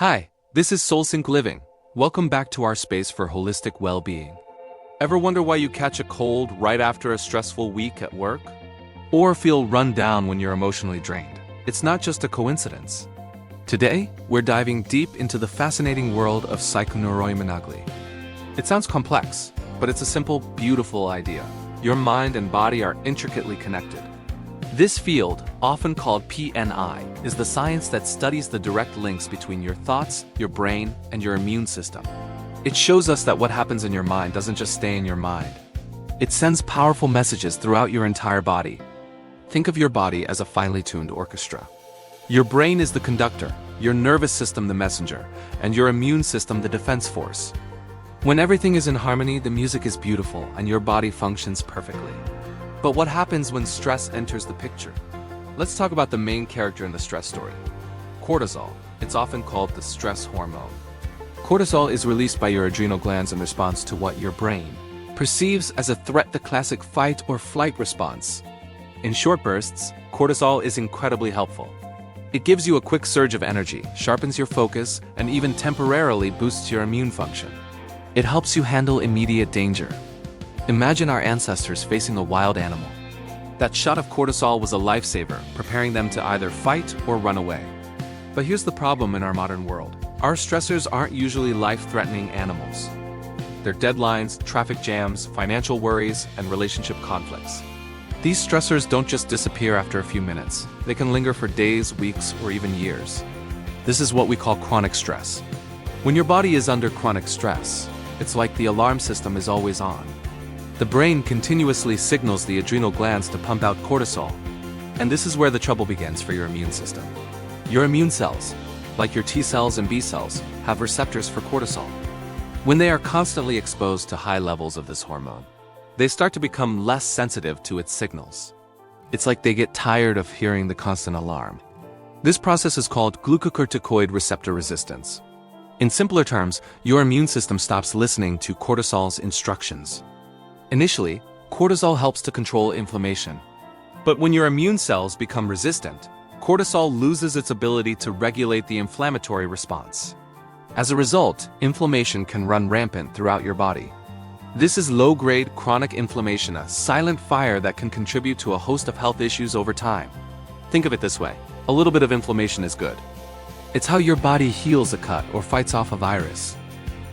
Hi, this is SoulSync Living. Welcome back to our space for holistic well-being. Ever wonder why you catch a cold right after a stressful week at work? Or feel run down when you're emotionally drained? It's not just a coincidence. Today, we're diving deep into the fascinating world of Psychoneuroimmunology. It sounds complex, but it's a simple, beautiful idea. Your mind and body are intricately connected. This field, often called PNI, is the science that studies the direct links between your thoughts, your brain, and your immune system. It shows us that what happens in your mind doesn't just stay in your mind. It sends powerful messages throughout your entire body. Think of your body as a finely tuned orchestra. Your brain is the conductor, your nervous system the messenger, and your immune system the defense force. When everything is in harmony, the music is beautiful and your body functions perfectly. But what happens when stress enters the picture? Let's talk about the main character in the stress story. Cortisol. It's often called the stress hormone. Cortisol is released by your adrenal glands in response to what your brain perceives as a threat, the classic fight or flight response. In short bursts, cortisol is incredibly helpful. It gives you a quick surge of energy, sharpens your focus, and even temporarily boosts your immune function. It helps you handle immediate danger. Imagine our ancestors facing a wild animal. That shot of cortisol was a lifesaver, preparing them to either fight or run away. But here's the problem in our modern world. Our stressors aren't usually life-threatening animals. They're deadlines, traffic jams, financial worries, and relationship conflicts. These stressors don't just disappear after a few minutes. They can linger for days, weeks, or even years. This is what we call chronic stress. When your body is under chronic stress, it's like the alarm system is always on. The brain continuously signals the adrenal glands to pump out cortisol. And this is where the trouble begins for your immune system. Your immune cells, like your T cells and B cells, have receptors for cortisol. When they are constantly exposed to high levels of this hormone, they start to become less sensitive to its signals. It's like they get tired of hearing the constant alarm. This process is called glucocorticoid receptor resistance. In simpler terms, your immune system stops listening to cortisol's instructions. Initially, cortisol helps to control inflammation. But when your immune cells become resistant, cortisol loses its ability to regulate the inflammatory response. As a result, inflammation can run rampant throughout your body. This is low-grade chronic inflammation, a silent fire that can contribute to a host of health issues over time. Think of it this way: a little bit of inflammation is good. It's how your body heals a cut or fights off a virus.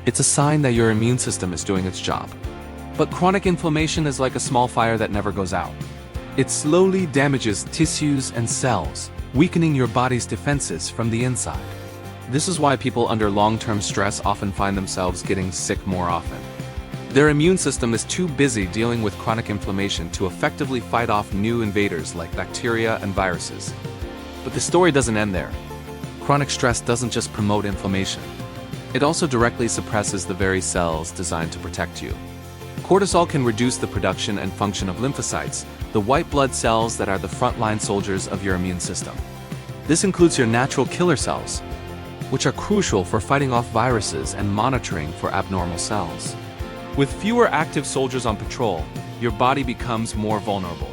It's a sign that your immune system is doing its job. But chronic inflammation is like a small fire that never goes out. It slowly damages tissues and cells, weakening your body's defenses from the inside. This is why people under long-term stress often find themselves getting sick more often. Their immune system is too busy dealing with chronic inflammation to effectively fight off new invaders like bacteria and viruses. But the story doesn't end there. Chronic stress doesn't just promote inflammation. It also directly suppresses the very cells designed to protect you. Cortisol can reduce the production and function of lymphocytes, the white blood cells that are the frontline soldiers of your immune system. This includes your natural killer cells, which are crucial for fighting off viruses and monitoring for abnormal cells. With fewer active soldiers on patrol, your body becomes more vulnerable.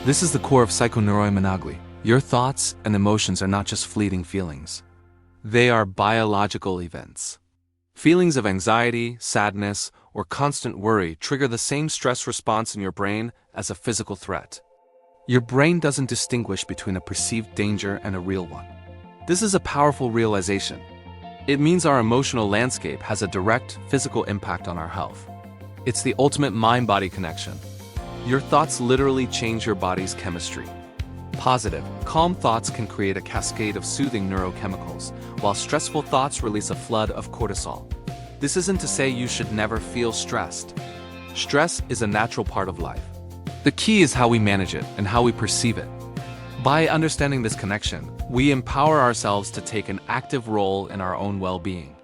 This is the core of Psychoneuroimmunology. Your thoughts and emotions are not just fleeting feelings. They are biological events. Feelings of anxiety, sadness, or constant worry trigger the same stress response in your brain as a physical threat. Your brain doesn't distinguish between a perceived danger and a real one. This is a powerful realization. It means our emotional landscape has a direct physical impact on our health. It's the ultimate mind-body connection. Your thoughts literally change your body's chemistry. Positive, calm thoughts can create a cascade of soothing neurochemicals, while stressful thoughts release a flood of cortisol. This isn't to say you should never feel stressed. Stress is a natural part of life. The key is how we manage it and how we perceive it. By understanding this connection, we empower ourselves to take an active role in our own well-being.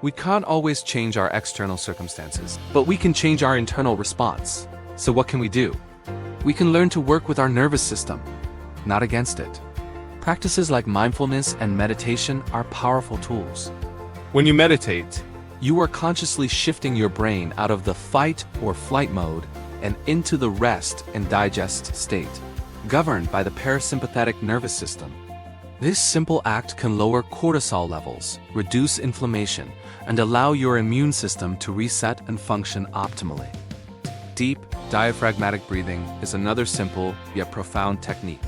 We can't always change our external circumstances, but we can change our internal response. So what can we do? We can learn to work with our nervous system, not against it. Practices like mindfulness and meditation are powerful tools. When you meditate, you are consciously shifting your brain out of the fight or flight mode and into the rest and digest state, governed by the parasympathetic nervous system. This simple act can lower cortisol levels, reduce inflammation, and allow your immune system to reset and function optimally. Deep, diaphragmatic breathing is another simple yet profound technique.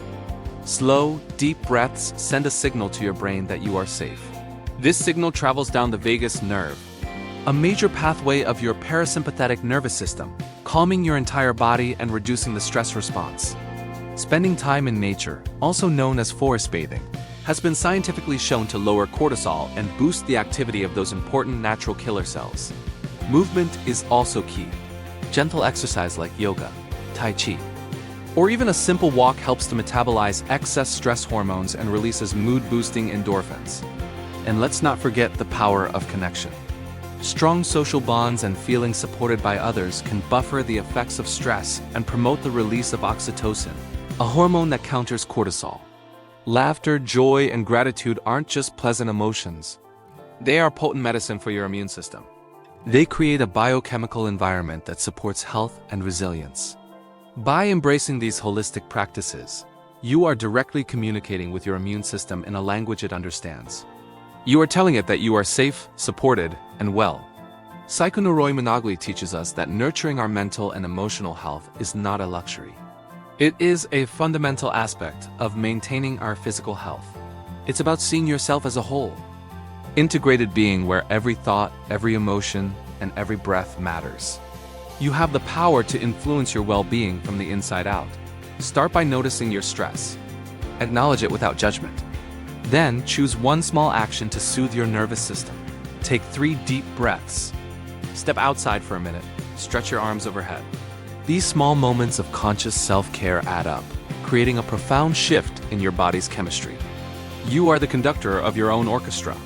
Slow, deep breaths send a signal to your brain that you are safe. This signal travels down the vagus nerve, a major pathway of your parasympathetic nervous system, calming your entire body and reducing the stress response. Spending time in nature, also known as forest bathing, has been scientifically shown to lower cortisol and boost the activity of those important natural killer cells. Movement is also key. Gentle exercise like yoga, tai chi, or even a simple walk helps to metabolize excess stress hormones and releases mood-boosting endorphins. And let's not forget the power of connection. Strong social bonds and feeling supported by others can buffer the effects of stress and promote the release of oxytocin, a hormone that counters cortisol. Laughter, joy, and gratitude aren't just pleasant emotions. They are potent medicine for your immune system. They create a biochemical environment that supports health and resilience. By embracing these holistic practices, you are directly communicating with your immune system in a language it understands. You are telling it that you are safe, supported, and well. Psychoneuroimmunology teaches us that nurturing our mental and emotional health is not a luxury. It is a fundamental aspect of maintaining our physical health. It's about seeing yourself as a whole, integrated being where every thought, every emotion, and every breath matters. You have the power to influence your well-being from the inside out. Start by noticing your stress. Acknowledge it without judgment. Then choose one small action to soothe your nervous system. Take 3 deep breaths. Step outside for a minute. Stretch your arms overhead. These small moments of conscious self-care add up, creating a profound shift in your body's chemistry. You are the conductor of your own orchestra.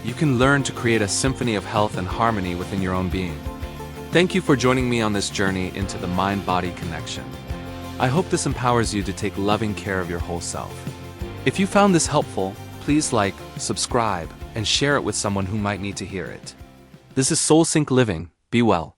You can learn to create a symphony of health and harmony within your own being. Thank you for joining me on this journey into the mind-body connection. I hope this empowers you to take loving care of your whole self. If you found this helpful, please like, subscribe, and share it with someone who might need to hear it. This is Soul Sync Living. Be well.